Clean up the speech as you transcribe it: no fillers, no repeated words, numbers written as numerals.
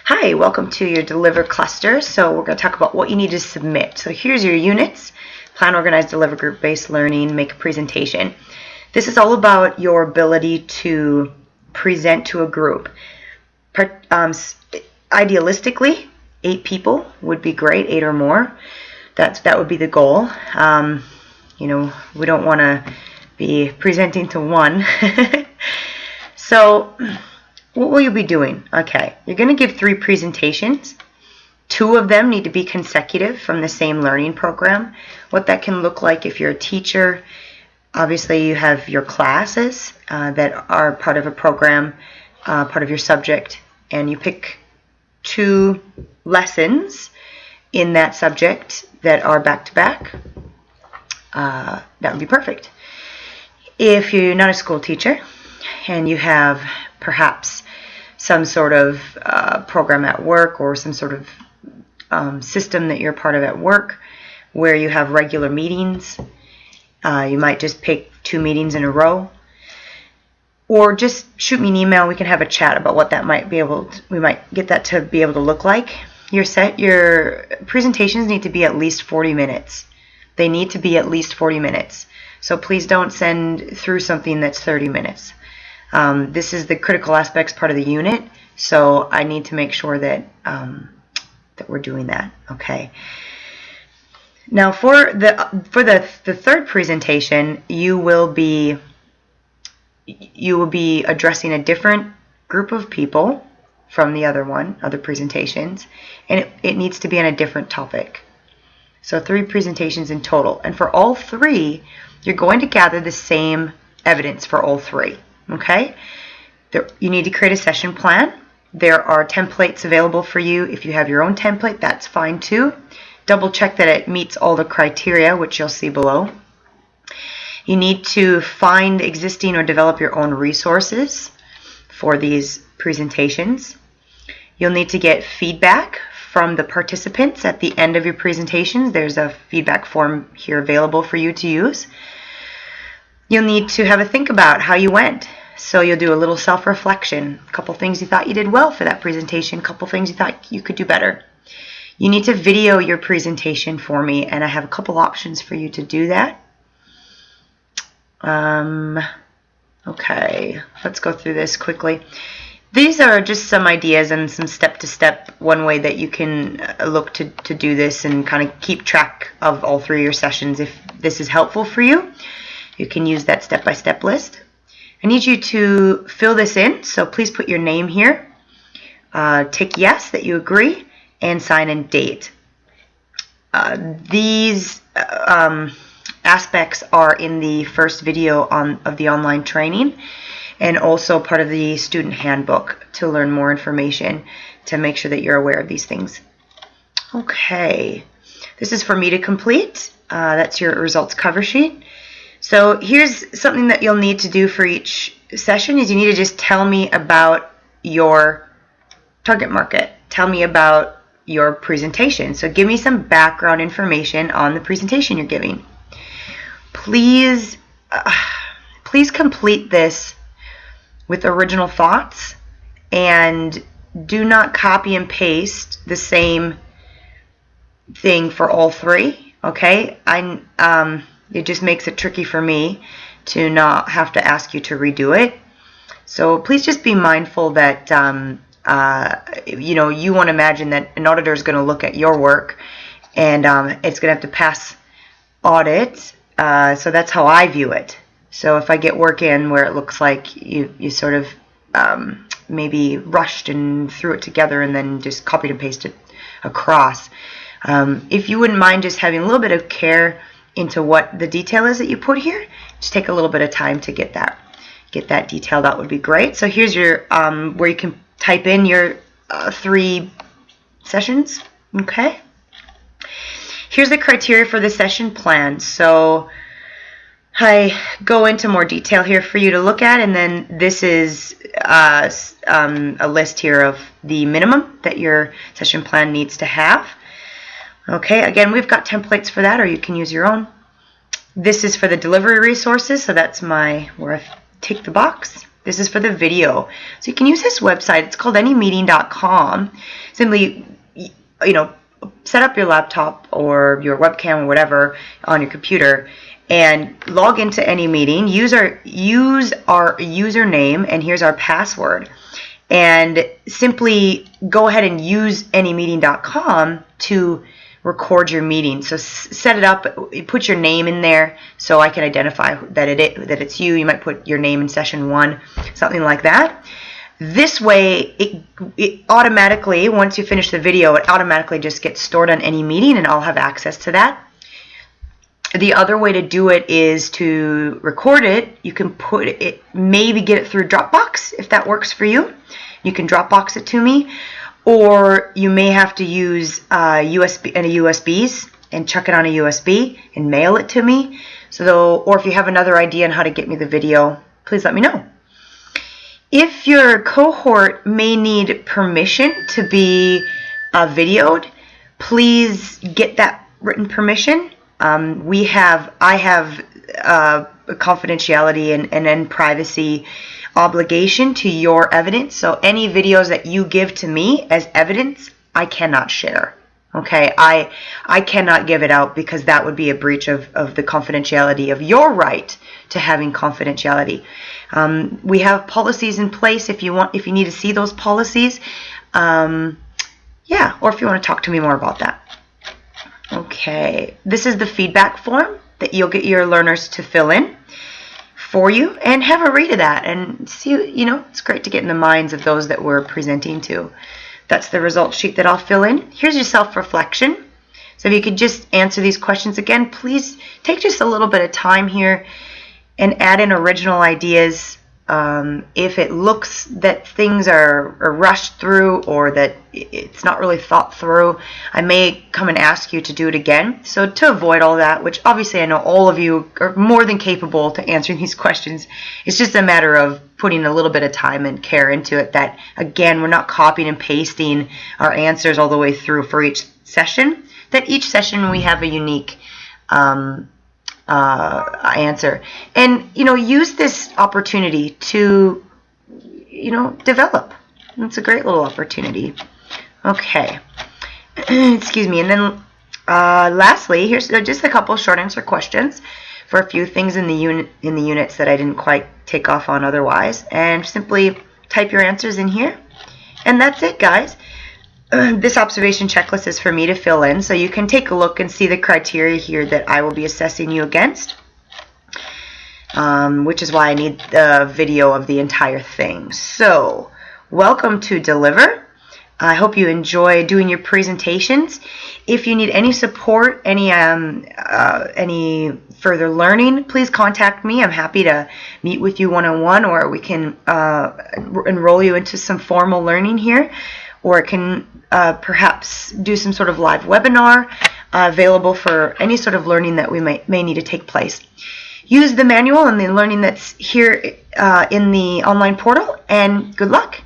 Hi, welcome to your Deliver cluster. So we're going to talk about what you need to submit. So here's your units: plan, organize, deliver, group-based learning, make a presentation. This is all about your ability to present to a group. Idealistically, 8 people would be great, 8 or more. That would be the goal. We don't want to be presenting to one. So what will you be doing? Okay, you're going to give 3 presentations. 2 of them need to be consecutive from the same learning program. What that can look like if you're a teacher, obviously you have your classes that are part of a program, part of your subject, and you pick 2 lessons in that subject that are back-to-back. That would be perfect. If you're not a school teacher and you have perhaps some sort of program at work or some sort of system that you're part of at work where you have regular meetings, you might just pick 2 meetings in a row, or just shoot me an email. We can have a chat about what that might be we might get that to be able to look like. Your presentations need to be at least 40 minutes. They need to be at least 40 minutes. So please don't send through something that's 30 minutes. This is the critical aspects part of the unit, so I need to make sure that that we're doing that. Okay. Now for the third presentation, you will be addressing a different group of people from the other presentations, and it needs to be on a different topic. So 3 presentations in total, and for all 3, you're going to gather the same evidence for all 3. Okay? You need to create a session plan. There are templates available for you. If you have your own template, that's fine too. Double check that it meets all the criteria, which you'll see below. You need to find existing or develop your own resources for these presentations. You'll need to get feedback from the participants at the end of your presentations. There's a feedback form here available for you to use. You'll need to have a think about how you went. So you'll do a little self-reflection. A couple things you thought you did well for that presentation, a couple things you thought you could do better. You need to video your presentation for me, and I have a couple options for you to do that. Okay, let's go through this quickly. These are just some ideas and some step-to-step one way that you can look to do this and kind of keep track of all 3 of your sessions. If this is helpful for you, you can use that step-by-step list. I need you to fill this in, so please put your name here. Tick yes that you agree, and sign and date. These aspects are in the first video of the online training, and also part of the student handbook to learn more information to make sure that you're aware of these things. Okay, this is for me to complete. That's your results cover sheet. So here's something that you'll need to do for each session is you need to just tell me about your target market. Tell me about your presentation. So give me some background information on the presentation you're giving. Please complete this with original thoughts, and do not copy and paste the same thing for all 3. Okay? It just makes it tricky for me to not have to ask you to redo it. So please just be mindful that you want to imagine that an auditor is going to look at your work, and it's going to have to pass audit. So that's how I view it. So if I get work in where it looks like you sort of maybe rushed and threw it together and then just copied and pasted across, if you wouldn't mind just having a little bit of care into what the detail is that you put here, just take a little bit of time to get that detail. That would be great. So here's your where you can type in your 3 sessions. Okay. Here's the criteria for the session plan. So I go into more detail here for you to look at, and then this is a list here of the minimum that your session plan needs to have. Okay, again, we've got templates for that, or you can use your own. This is for the delivery resources, so that's where I tick the box. This is for the video. So you can use this website. It's called anymeeting.com. Simply, set up your laptop or your webcam or whatever on your computer and log into AnyMeeting. Use our username, and here's our password. And simply go ahead and use anymeeting.com to record your meeting. So set it up, put your name in there so I can identify that it's you. You might put your name in session 1, something like that. This way, it automatically, once you finish the video, it automatically just gets stored on AnyMeeting, and I'll have access to that. The other way to do it is to record it. You can put it, maybe get it through Dropbox if that works for you. You can Dropbox it to me, or you may have to use USBs and chuck it on a USB and mail it to me. Or if you have another idea on how to get me the video, please let me know. If your cohort may need permission to be videoed, please get that written permission. I have a confidentiality and privacy obligation to your evidence. So any videos that you give to me as evidence, I cannot share. Okay, I cannot give it out because that would be a breach of the confidentiality of your right to having confidentiality. We have policies in place if you need to see those policies. Or if you want to talk to me more about that. Okay, this is the feedback form that you'll get your learners to fill in for you, and have a read of that and see, it's great to get in the minds of those that we're presenting to. That's the result sheet that I'll fill in. Here's your self-reflection. So if you could just answer these questions again, please take just a little bit of time here and add in original ideas. If it looks that things are rushed through or that it's not really thought through, I may come and ask you to do it again. So to avoid all that, which obviously I know all of you are more than capable to answering these questions, it's just a matter of putting a little bit of time and care into it, that again, we're not copying and pasting our answers all the way through for each session, that each session we have a unique answer. And use this opportunity to develop. It's a great little opportunity. Okay. Excuse me. And then lastly, here's just a couple short answer questions for a few things in the units that I didn't quite take off on otherwise, and simply type your answers in here. And that's it, guys. This observation checklist is for me to fill in, so you can take a look and see the criteria here that I will be assessing you against, which is why I need the video of the entire thing. So, welcome to Deliver. I hope you enjoy doing your presentations. If you need any support, any further learning, please contact me. I'm happy to meet with you one-on-one, or we can enroll you into some formal learning here, or can perhaps do some sort of live webinar available for any sort of learning that we may need to take place. Use the manual and the learning that's here in the online portal, and good luck.